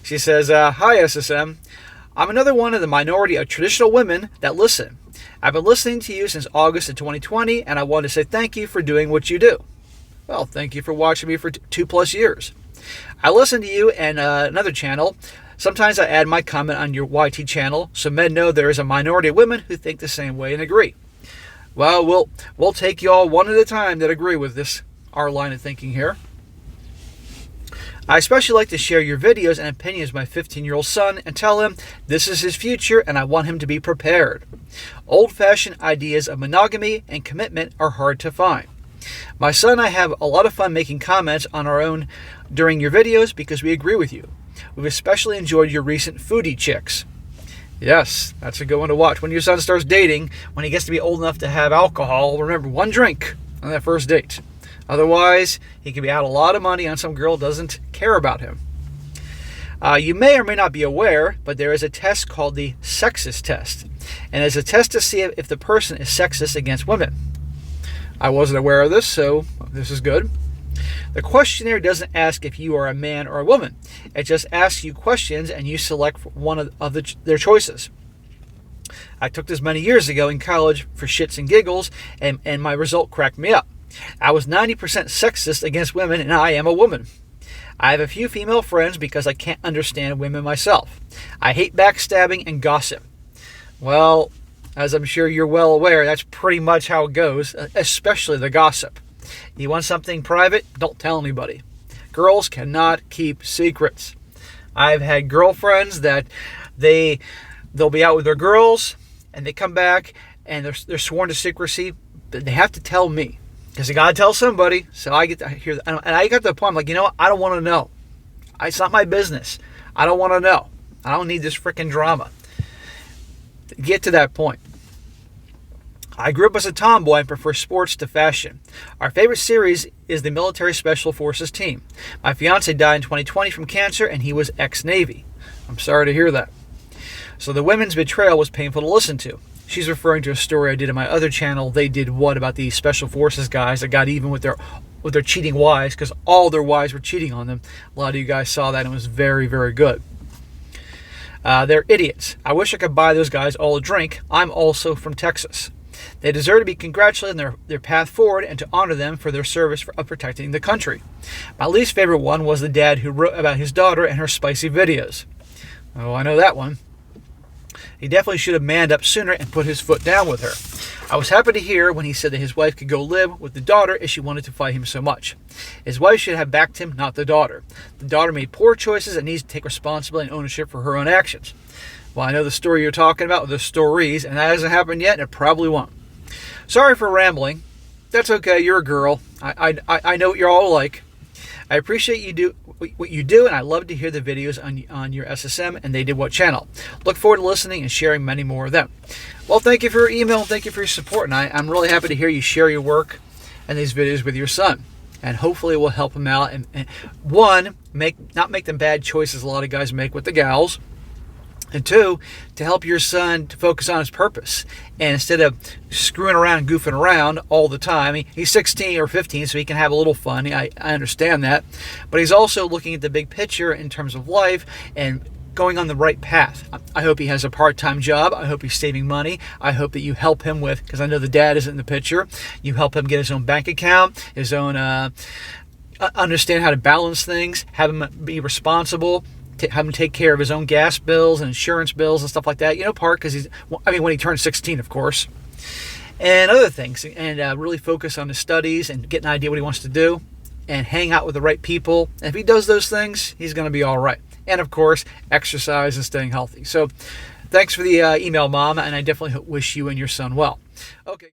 She says, "Hi, SSM. I'm another one of the minority of traditional women that listen. I've been listening to you since August of 2020, and I want to say thank you for doing what you do." Well, thank you for watching me for 2+ years. I listen to you and another channel. Sometimes I add my comment on your YT channel so men know there is a minority of women who think the same way and agree. Well, we'll take you all one at a time that agree with our line of thinking here. I especially like to share your videos and opinions with my 15-year-old son and tell him this is his future and I want him to be prepared. Old-fashioned ideas of monogamy and commitment are hard to find. My son and I have a lot of fun making comments on our own during your videos because we agree with you. We've especially enjoyed your recent foodie chicks. Yes, that's a good one to watch. When your son starts dating, when he gets to be old enough to have alcohol, remember, 1 drink on that first date. Otherwise, he could be out a lot of money on some girl who doesn't care about him. You may or may not be aware, but there is a test called the sexist test. And it's a test to see if the person is sexist against women. I wasn't aware of this, so this is good. The questionnaire doesn't ask if you are a man or a woman. It just asks you questions and you select one of their choices. I took this many years ago in college for shits and giggles, and my result cracked me up. I was 90% sexist against women, and I am a woman. I have a few female friends because I can't understand women myself. I hate backstabbing and gossip. Well, as I'm sure you're well aware, that's pretty much how it goes, especially the gossip. You want something private? Don't tell anybody. Girls cannot keep secrets. I've had girlfriends that they'll be out with their girls, and they come back, and they're sworn to secrecy, but they have to tell me. Because they got to tell somebody, so I get to hear that. And I got to the point, I'm like, you know what? I don't want to know. It's not my business. I don't want to know. I don't need this freaking drama. Get to that point. I grew up as a tomboy and prefer sports to fashion. Our favorite series is the Military Special Forces team. My fiance died in 2020 from cancer, and he was ex-Navy. I'm sorry to hear that. So the women's betrayal was painful to listen to. She's referring to a story I did on my other channel. They did what about the Special Forces guys that got even with their cheating wives, because all their wives were cheating on them. A lot of you guys saw that, and it was very, very good. They're idiots. I wish I could buy those guys all a drink. I'm also from Texas. They deserve to be congratulated on their path forward and to honor them for their service of protecting the country. My least favorite one was the dad who wrote about his daughter and her spicy videos. Oh, I know that one. He definitely should have manned up sooner and put his foot down with her. I was happy to hear when he said that his wife could go live with the daughter if she wanted to fight him so much. His wife should have backed him, not the daughter. The daughter made poor choices and needs to take responsibility and ownership for her own actions. Well, I know the story you're talking about, or the stories, and that hasn't happened yet, and it probably won't. Sorry for rambling. That's okay, you're a girl. I know what you're all like. I appreciate what you do, and I love to hear the videos on your SSM and They Did What channel. Look forward to listening and sharing many more of them. Well, thank you for your email, and thank you for your support, and I'm really happy to hear you share your work and these videos with your son. And hopefully it will help him out, and one, not make them bad choices a lot of guys make with the gals, and two, to help your son to focus on his purpose. And instead of screwing around and goofing around all the time, he's 16 or 15, so he can have a little fun. I understand that. But he's also looking at the big picture in terms of life and going on the right path. I hope he has a part-time job. I hope he's saving money. I hope that you help him with, because I know the dad isn't in the picture, you help him get his own bank account, his own, understand how to balance things, have him be responsible, have him take care of his own gas bills and insurance bills and stuff like that. Because when he turns 16, of course. And other things. And really focus on his studies and get an idea what he wants to do. And hang out with the right people. And if he does those things, he's going to be all right. And, of course, exercise and staying healthy. So, thanks for the email, Mom. And I definitely wish you and your son well. Okay.